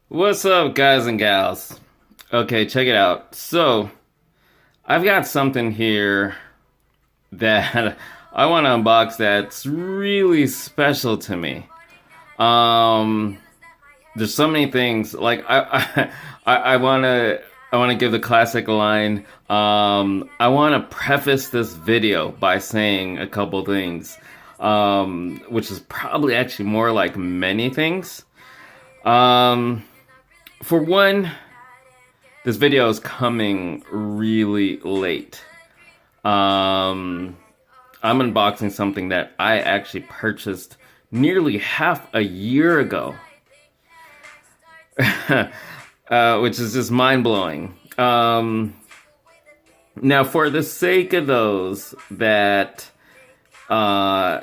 What's up, guys and gals? Okay, check it out. So, I've got something here that I want to unbox that's really special to me. Um, there's so many things. Like I want to give the classic line. I want to preface this video by saying a couple things, which is probably actually more like many things. Um, for one, this video is coming really late. Um, I'm unboxing something that I actually purchased nearly half a year ago, which is just mind blowing. Now, for the sake of those that, uh,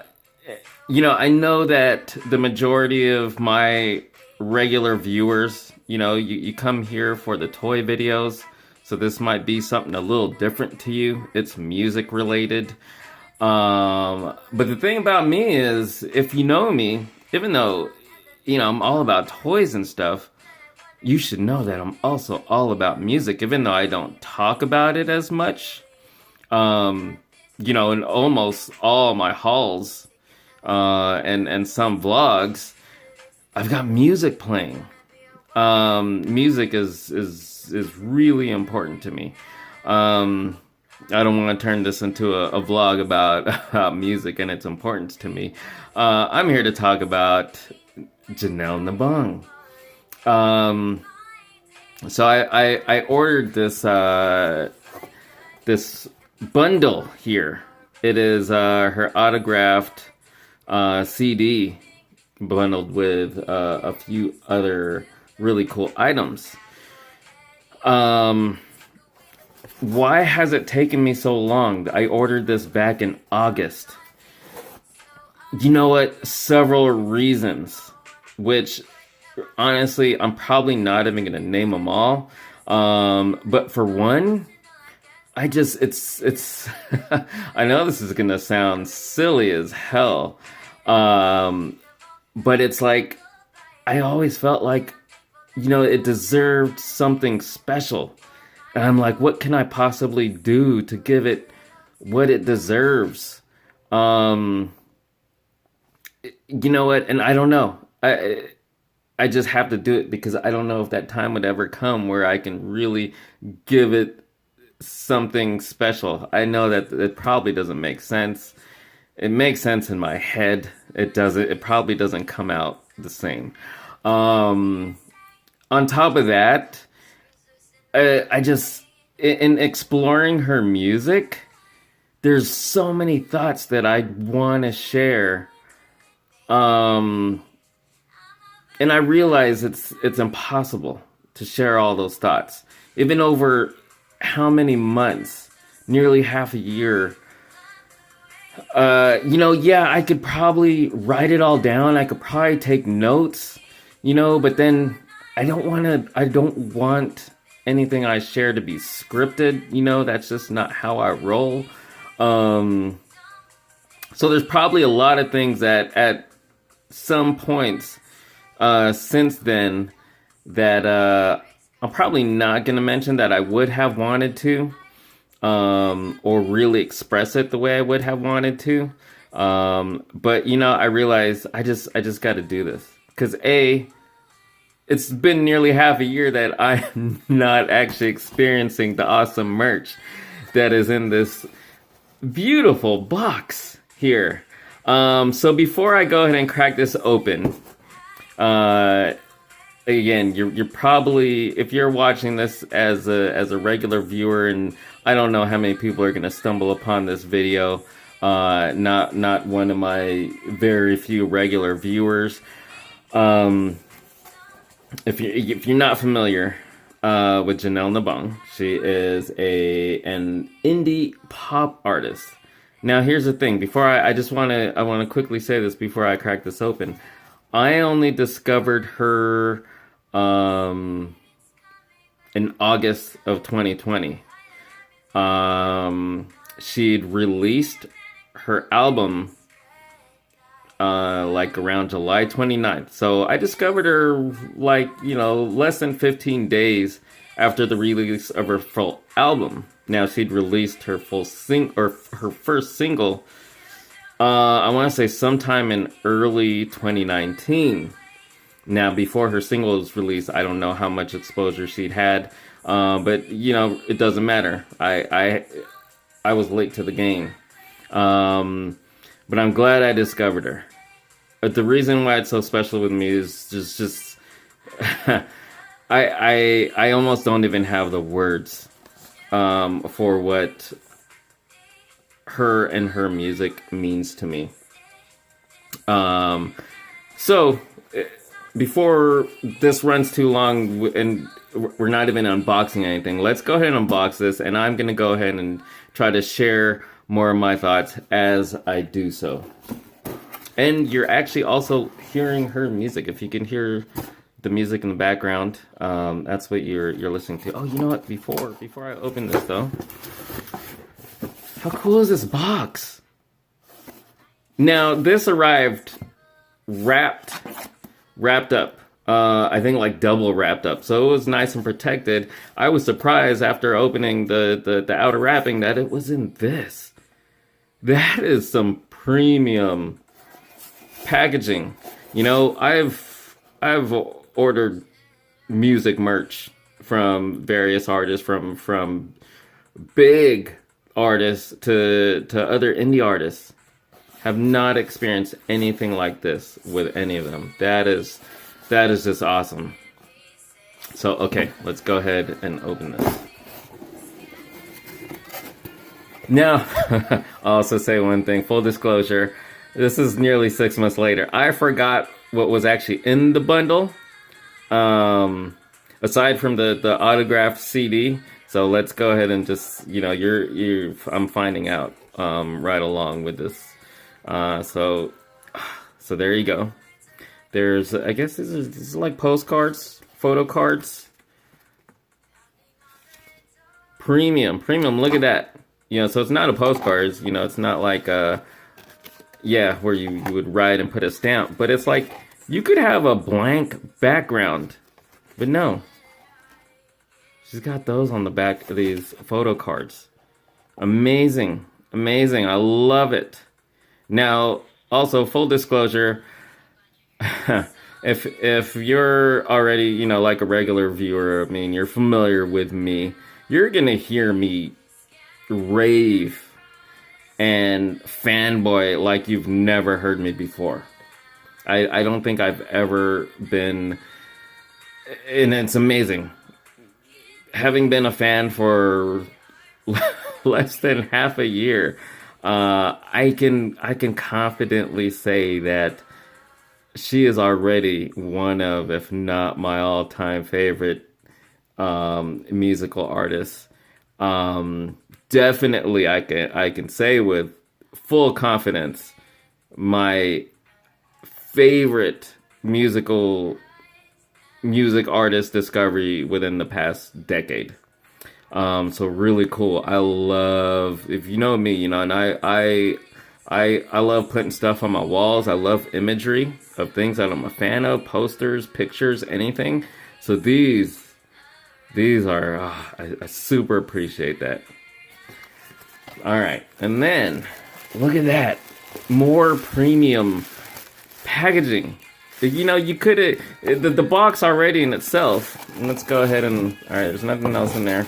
I know that the majority of my regular viewers, you come here for the toy videos. So this might be something a little different to you. It's music related. But the thing about me is, if you know me, even though, I'm all about toys and stuff, you should know that I'm also all about music, even though I don't talk about it as much. In almost all my hauls, and some vlogs, I've got music playing. Music is really important to me. I don't want to turn this into a vlog about music and its importance to me. I'm here to talk about Janel Nabong. So I ordered this bundle here. It is her autographed CD bundled with a few other really cool items. Why has it taken me so long? I ordered this back in August. You know what? Several reasons, which honestly, I'm probably not even going to name them all. But for one, it's, I know this is going to sound silly as hell. But it's like, I always felt like, it deserved something special. And I'm like, what can I possibly do to give it what it deserves? You know what? And I don't know. I just have to do it because I don't know if that time would ever come where I can really give it something special. I know that it probably doesn't make sense. It makes sense in my head. It probably doesn't come out the same. On top of that, I just, in exploring her music, there's so many thoughts that I want to share. And I realize it's impossible to share all those thoughts. Even over how many months? Nearly half a year. Yeah, I could probably write it all down. I could probably take notes, but then I don't want anything I share to be scripted. That's just not how I roll. So there's probably a lot of things that at some points since then that I'm probably not going to mention that I would have wanted to, or really express it the way I would have wanted to. But I realize I just got to do this because it's been nearly half a year that I'm not actually experiencing the awesome merch that is in this beautiful box here. So before I go ahead and crack this open, again, you're probably, if you're watching this as a regular viewer, and I don't know how many people are going to stumble upon this video, not one of my very few regular viewers. If you're not familiar with Janel Nabong, she is an indie pop artist. Now, here's the thing. Before I want to quickly say this before I crack this open. I only discovered her in August of 2020. She'd released her album like around July 29th. So I discovered her like, less than 15 days after the release of her full album. Now she'd released her her first single, I want to say sometime in early 2019. Now, before her single was released, I don't know how much exposure she'd had, but it doesn't matter. I was late to the game, but I'm glad I discovered her. But the reason why it's so special with me is just I almost don't even have the words for what her and her music means to me. So before this runs too long and we're not even unboxing anything, let's go ahead and unbox this, and I'm gonna go ahead and try to share more of my thoughts as I do so. And you're actually also hearing her music. If you can hear the music in the background, that's what you're listening to. Oh, you know what? Before I open this though, how cool is this box? Now this arrived wrapped up. I think like double wrapped up, so it was nice and protected. I was surprised after opening the outer wrapping that it was in this. That is some premium packaging. I've ordered music merch from various artists, from big artists to other indie artists. Have not experienced anything like this with any of them. That is just awesome. So okay, let's go ahead and open this. Now, I'll also say one thing, full disclosure, this is nearly 6 months later. I forgot what was actually in the bundle, aside from the autographed CD. So let's go ahead and just, I'm finding out right along with this. So there you go. There's, I guess this is like postcards, photo cards. Premium, look at that. So it's not a postcard, it's not like, where you would write and put a stamp, but it's like, you could have a blank background, but no. She's got those on the back of these photo cards. Amazing, I love it. Now, also, full disclosure, if you're already, like a regular viewer of me and you're familiar with me, you're gonna hear me rave and fanboy like you've never heard me before. I don't think I've ever been, and it's amazing. Having been a fan for less than half a year, I can confidently say that she is already one of, if not my all-time favorite musical artists. Definitely, I can say with full confidence, my favorite music artist discovery within the past decade. So really cool. I love, if you know me, and I love putting stuff on my walls. I love imagery of things that I'm a fan of, posters, pictures, anything. So these are, I super appreciate that. All right, and then look at that, more premium packaging. You could have the box already in itself. Let's go ahead and, all right, there's nothing else in there.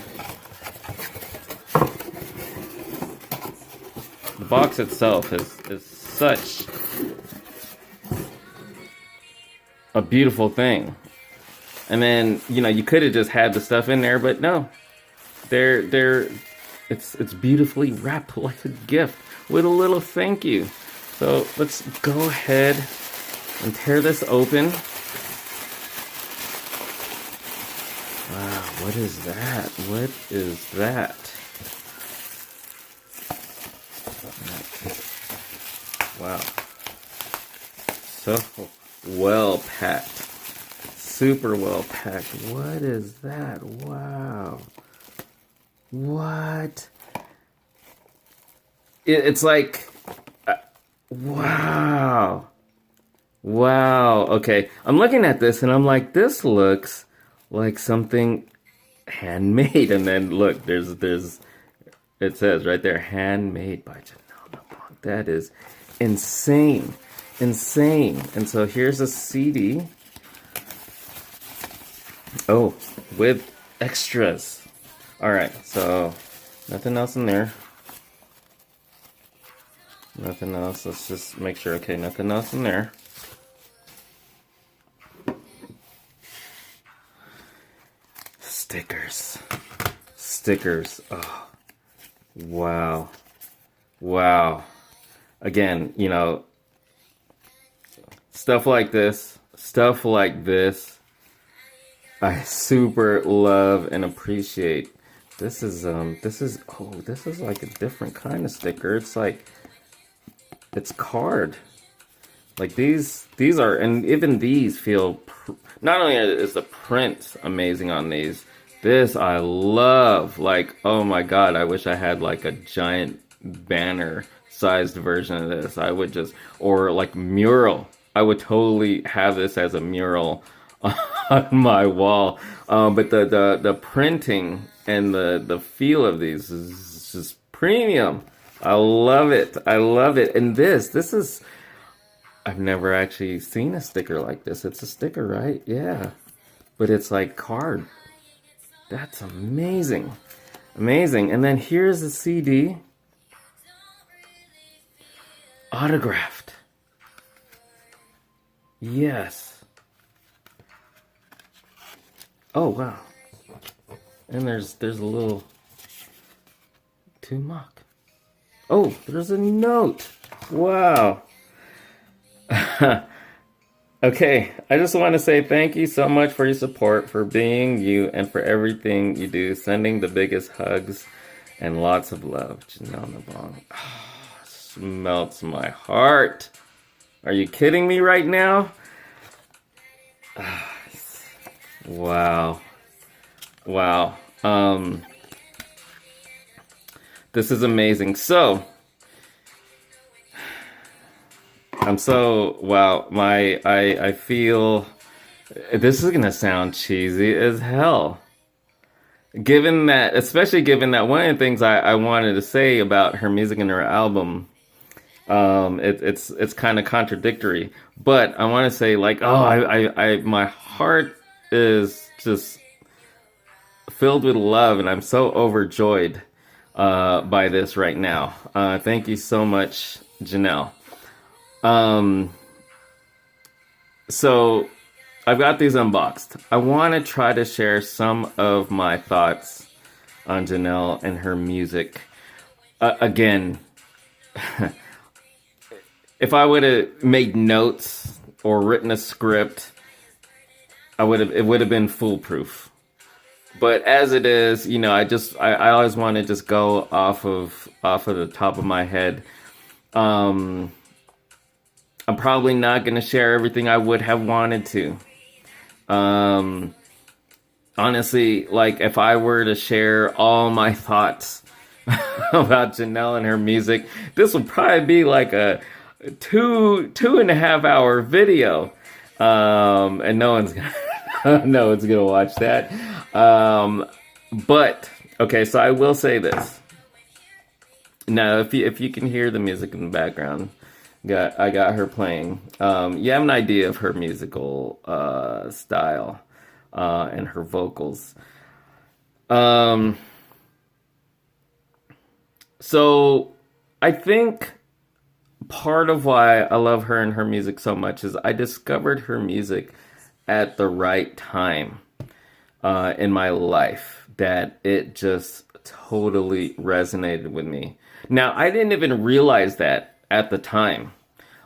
The box itself is such a beautiful thing. And then, you could have just had the stuff in there, but no. It's beautifully wrapped like a gift with a little thank you. So let's go ahead and tear this open. Wow, what is that? What is that? Wow. So well packed. Super well packed. What is that? Wow. What? It's like, wow. Wow. Okay. I'm looking at this and I'm like, this looks like something handmade. And then look, it says right there, handmade by Janel Nabong. That is insane. Insane. And so here's a CD. Oh, with extras. All right. So nothing else in there. Nothing else. Let's just make sure. Okay, nothing else in there. Stickers. Stickers. Oh, wow. Wow. Again, you know, stuff like this, I super love and appreciate. This is like a different kind of sticker. It's like, it's card. Like these are, and even these feel, not only is the print amazing on these, this I love. Like, oh my God, I wish I had like a giant banner sized version of this. I would just, or like mural. I would totally have this as a mural on my wall. But the printing and the feel of these is just premium. I love it. I love it. And this is, I've never actually seen a sticker like this. It's a sticker, right? Yeah. But it's like card. That's amazing. Amazing. And then here's the CD. Autographed. Yes. Oh, wow. And there's a little to mock. Oh, there's a note. Wow. Okay, I just want to say thank you so much for your support, for being you, and for everything you do. Sending the biggest hugs and lots of love, Janel Nabong. Oh, melts my heart. Are you kidding me right now? Wow. Wow. This is amazing. So, wow, I feel, this is gonna sound cheesy as hell. Given that, especially given that one of the things I wanted to say about her music and her album, it's kind of contradictory, but I want to say, like, oh, my heart is just filled with love, and I'm so overjoyed by this right now. Thank you so much, Janel. So I've got these unboxed. I want to try to share some of my thoughts on Janel and her music. Again, if I would have made notes or written a script, it would have been foolproof. But as it is, you know, I always want to just go off of the top of my head. I'm probably not going to share everything I would have wanted to. Honestly, like, if I were to share all my thoughts about Janel and her music, this would probably be like a 2.5 hour video. And no one's gonna watch that. But okay, so I will say this. Now, if you can hear the music in the background, I got her playing. You have an idea of her musical style and her vocals. So I think part of why I love her and her music so much is I discovered her music at the right time in my life, that it just totally resonated with me. Now, I didn't even realize that at the time.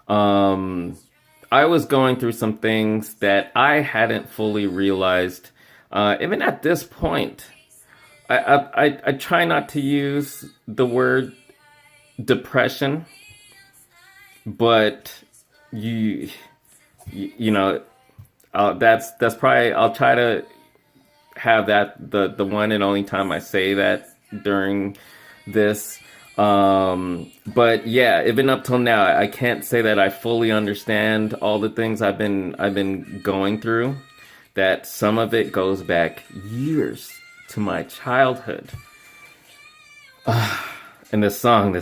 I was going through some things that I hadn't fully realized, even at this point. I try not to use the word depression, but you know, that's probably, I'll try to have that the one and only time I say that during this. But yeah, even up till now, I can't say that I fully understand all the things I've been going through. That some of it goes back years to my childhood. And this song,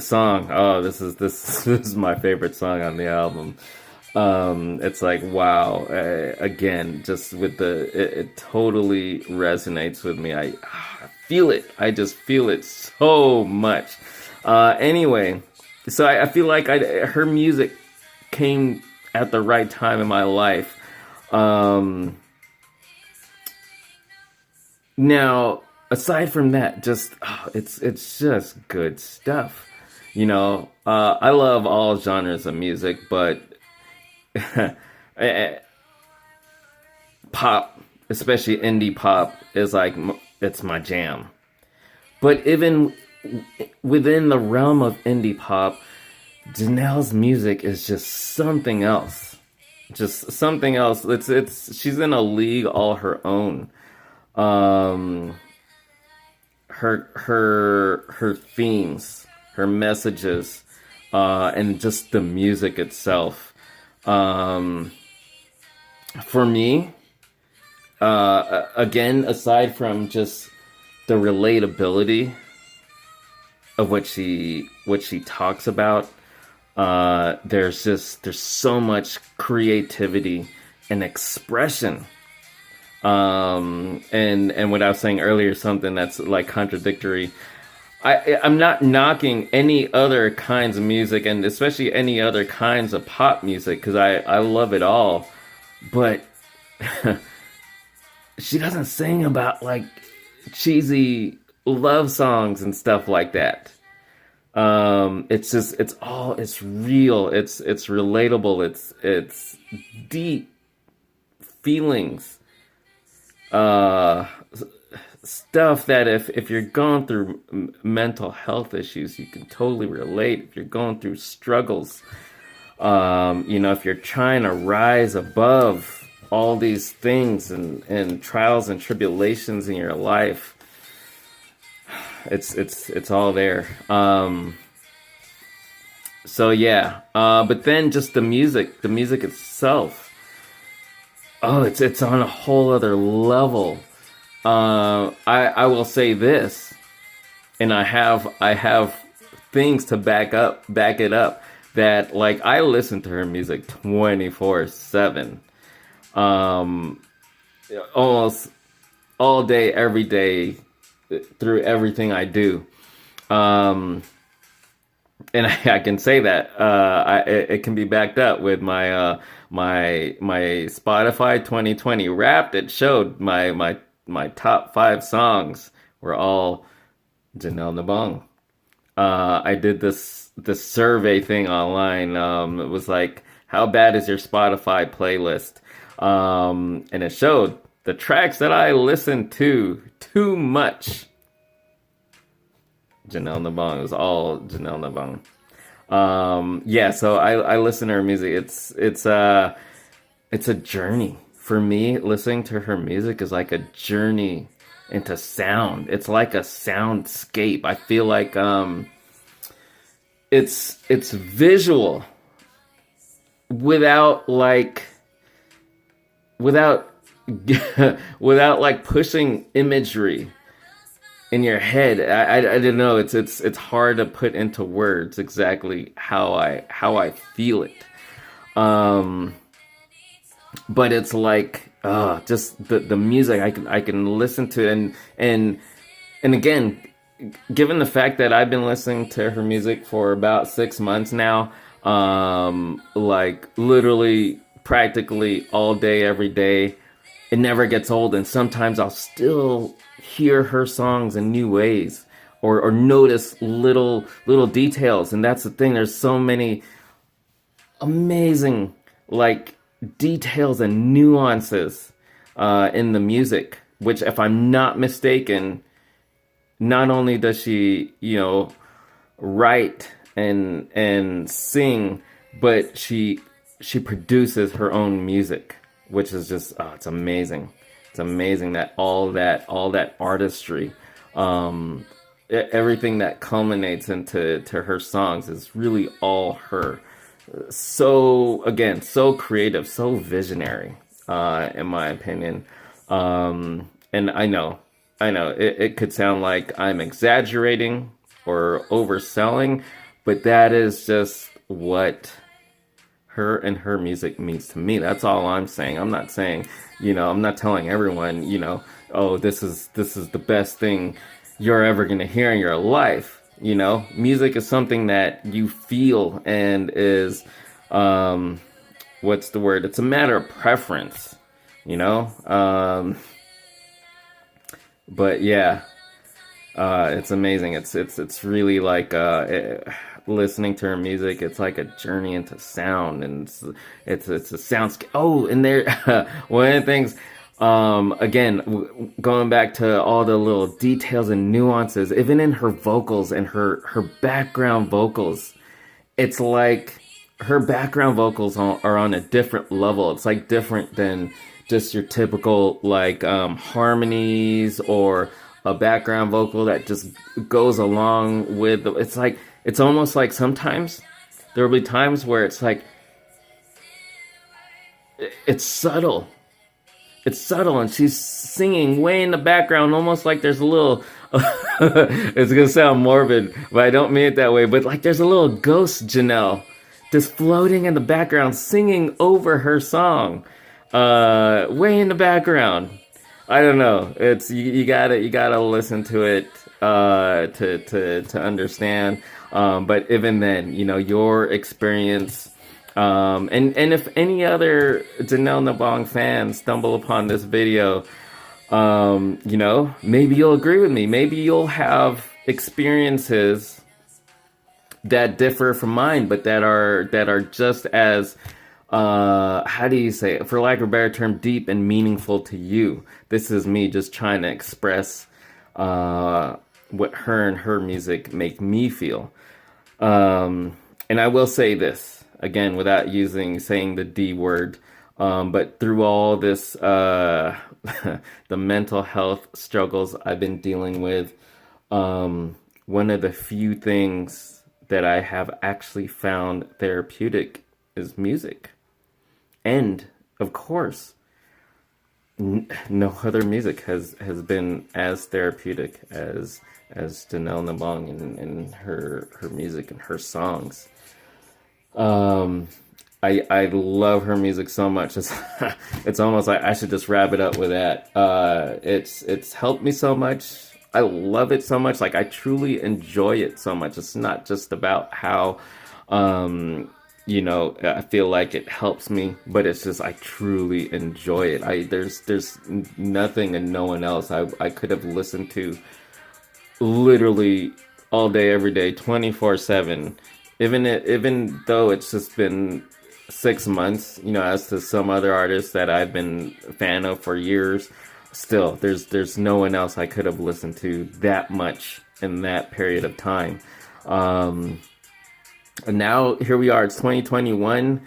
oh, this is my favorite song on the album. It's like wow, again, just with it totally resonates with me. I feel it. I just feel it so much. Anyway, so I feel like her music came at the right time in my life. Um, Now, aside from that, just it's just good stuff. I love all genres of music, but eh, pop, especially indie pop, is like it's my jam. But even within the realm of indie pop, Janelle's music is just something else. Just something else. It's she's in a league all her own. Um, her themes, her messages, and just the music itself. Um, for me, again, aside from just the relatability of what she talks about, there's so much creativity and expression. And what I was saying earlier, something that's like contradictory. I'm not knocking any other kinds of music, and especially any other kinds of pop music, because I love it all. But she doesn't sing about like cheesy love songs and stuff like that. It's just it's real. It's relatable. It's deep feelings, uh stuff that if you're going through mental health issues, you can totally relate. If you're going through struggles, if you're trying to rise above all these things and trials and tribulations in your life, it's all there. So yeah, but then just the music itself, oh, it's on a whole other level. I will say this, and I have things to back it up, that like I listen to her music 24/7, um, almost all day, every day, through everything I do. Um, and I can say that it can be backed up with my Spotify 2020 Wrapped. It showed my top 5 songs were all Janel Nabong. I did this survey thing online. It was like, how bad is your Spotify playlist? And it showed the tracks that I listened to too much. Janel Nabong. It was all Janel Nabong. Yeah, so I listen to her music. It's a journey. For me, listening to her music is like a journey into sound. It's like a soundscape. I feel like it's visual without like without without like pushing imagery in your head. I don't know. It's hard to put into words exactly how I feel it. Um, but it's like just the music I can listen to, and again, given the fact that I've been listening to her music for about 6 months now, like literally practically all day every day, it never gets old, and sometimes I'll still hear her songs in new ways, or notice little details. And that's the thing, there's so many amazing like details and nuances in the music, which, if I'm not mistaken, not only does she write and sing, but she produces her own music, which is just it's amazing. It's amazing that all that artistry, everything that culminates into her songs is really all her. So again, so creative, so visionary, in my opinion. And I know it could sound like I'm exaggerating or overselling, but that is just what her and her music means to me. That's all I'm saying. I'm not saying, I'm not telling everyone, oh, this is the best thing you're ever going to hear in your life. Music is something that you feel and is, what's the word? It's a matter of preference, you know? But yeah, it's amazing. It's really like, listening to her music. It's like a journey into sound, and it's a sound. Oh, and there, one of the things, again, going back to all the little details and nuances, even in her vocals and her background vocals, it's like her background vocals are on a different level. It's like different than just your typical like harmonies or a background vocal that just goes along with it's like it's almost like sometimes there will be times where it's like it's subtle. It's subtle, and she's singing way in the background, almost like there's a little. It's gonna sound morbid, but I don't mean it that way. But like there's a little ghost Janel just floating in the background, singing over her song, way in the background. I don't know. It's you gotta listen to it to understand. But even then, your experience. And if any other Janel Nabong fans stumble upon this video, maybe you'll agree with me. Maybe you'll have experiences that differ from mine, but that are just as, how do you say it? For lack of a better term, deep and meaningful to you. This is me just trying to express, what her and her music make me feel. And I will say this. Again, without saying the D word, but through all this, the mental health struggles I've been dealing with, one of the few things that I have actually found therapeutic is music. And, of course, no other music has been as therapeutic as Janel Nabong and her music and her songs. I love her music so much. It's almost like I should just wrap it up with that. It's helped me so much. I love it so much. Like I truly enjoy it so much. It's not just about how, I feel like it helps me, but it's just I truly enjoy it. There's nothing and no one else I could have listened to literally all day, every day, 24/7. Even though it's just been 6 months, as to some other artists that I've been a fan of for years, still there's no one else I could have listened to that much in that period of time. And now here we are. It's 2021.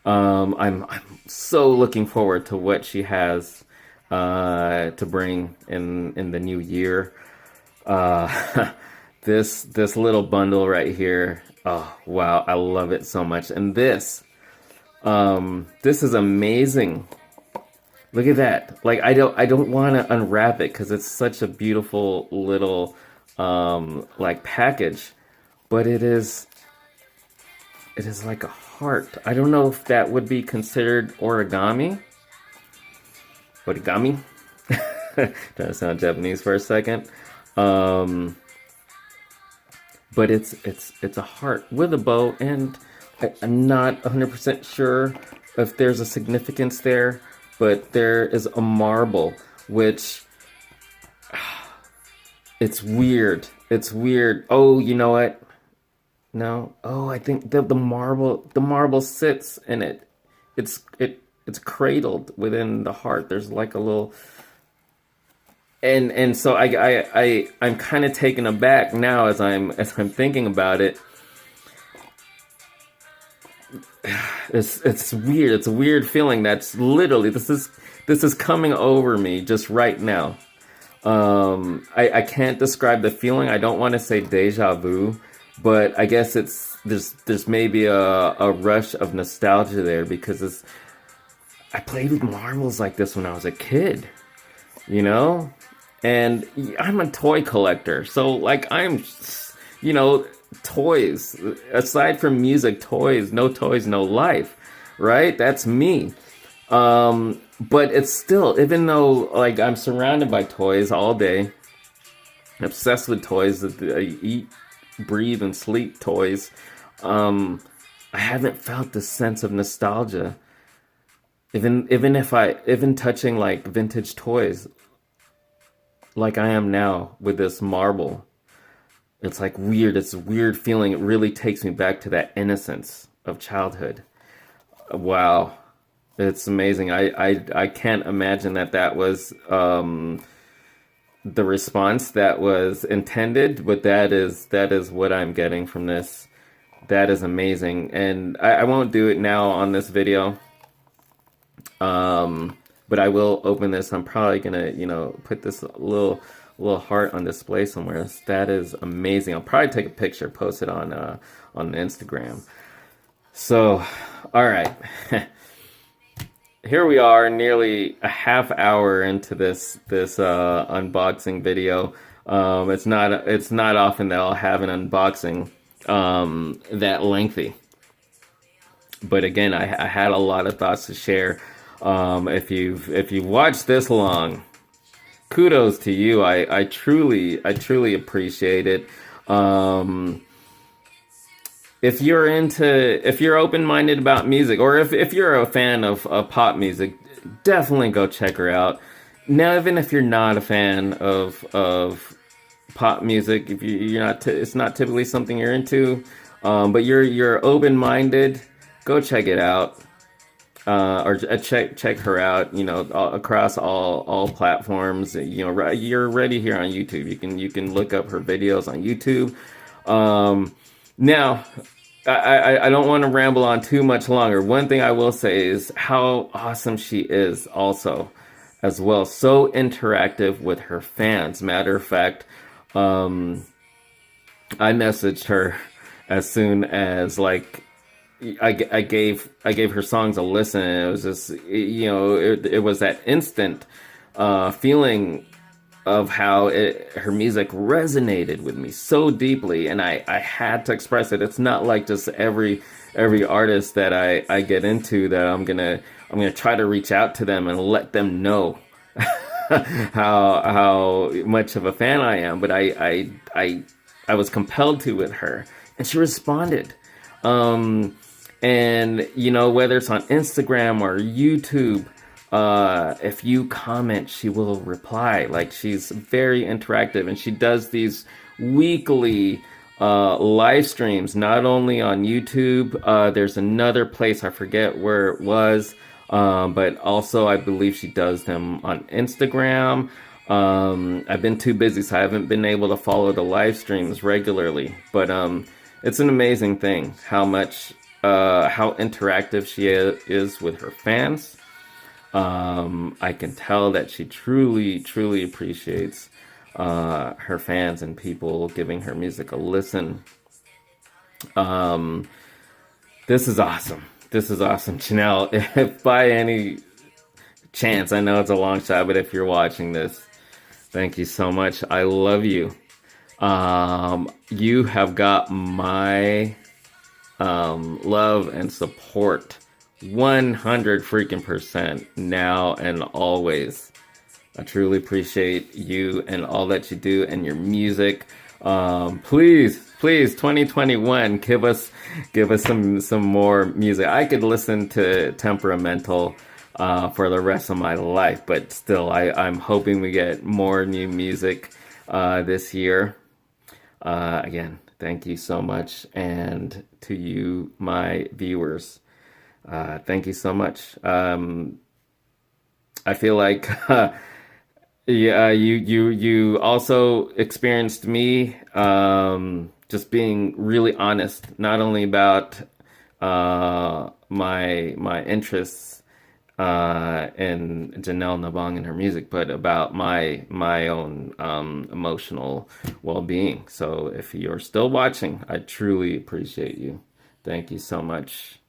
I'm so looking forward to what she has to bring in the new year. This little bundle right here. Oh, wow. I love it so much. And this is amazing. Look at that. Like, I don't want to unwrap it because it's such a beautiful little, like package, but it is like a heart. I don't know if that would be considered origami. Origami? Trying to sound Japanese for a second. But it's a heart with a bow, and I'm not 100% sure if there's a significance there, but there is a marble, which it's weird. It's weird. Oh, you know what? No. Oh, I think the marble sits in it. It's cradled within the heart. There's like a little. And so I'm kind of taken aback now as I'm thinking about it. It's weird. It's a weird feeling. That's literally this is coming over me just right now. I can't describe the feeling. I don't want to say deja vu, but I guess there's maybe a rush of nostalgia there because I played with marbles like this when I was a kid, you know? And I'm a toy collector. So like you know, toys, aside from music, toys, no life, right? That's me. But it's still, even though like I'm surrounded by toys all day, obsessed with toys, I eat, breathe, and sleep toys. I haven't felt the sense of nostalgia. Even touching like vintage toys, like I am now with this marble, it's like weird. It's a weird feeling. It really takes me back to that innocence of childhood. Wow. It's amazing. I can't imagine that was the response that was intended, but that is what I'm getting from this. That is amazing. And I won't do it now on this video. But I will open this. I'm probably gonna, put this little heart on display somewhere. That is amazing. I'll probably take a picture, post it on Instagram. So, all right. Here we are, nearly a half hour into this unboxing video. It's not often that I'll have an unboxing that lengthy. But again, I had a lot of thoughts to share. If you've watched this long, kudos to you. I truly appreciate it. If you're open-minded about music, or if you're a fan of pop music, definitely go check her out. Now, even if you're not a fan of pop music, if you're not, it's not typically something you're into, but you're open-minded, go check it out. Or check her out, across all platforms. You're already here on YouTube. You can look up her videos on YouTube. Now, I don't want to ramble on too much longer. One thing I will say is how awesome she is also, as well. So interactive with her fans. Matter of fact, I messaged her as soon as I gave her songs a listen, and it was just, it was that instant feeling of how her music resonated with me so deeply, and I had to express it. It's not like just every artist that I get into that I'm gonna try to reach out to them and let them know how much of a fan I am, but I was compelled to with her, and she responded. And whether it's on Instagram or YouTube, if you comment, she will reply. Like, she's very interactive, and she does these weekly live streams, not only on YouTube. There's another place, I forget where it was, but also I believe she does them on Instagram. I've been too busy, so I haven't been able to follow the live streams regularly, but it's an amazing thing how interactive she is with her fans. I can tell that she truly appreciates her fans and people giving her music a listen. This is awesome. Janel, if by any chance, I know it's a long shot, but if you're watching this, thank you so much. I love you. You have got my love and support 100 freaking percent now and always. I truly appreciate you and all that you do and your music. Please 2021, give us some more music. I could listen to Temperamental for the rest of my life, but still I'm hoping we get more new music this year. Again, thank you so much, and to you, my viewers, thank you so much. I feel like yeah, you also experienced me just being really honest, not only about my interests and Janel Nabong and her music, but about my own emotional well-being. So if you're still watching, I truly appreciate you. Thank you so much.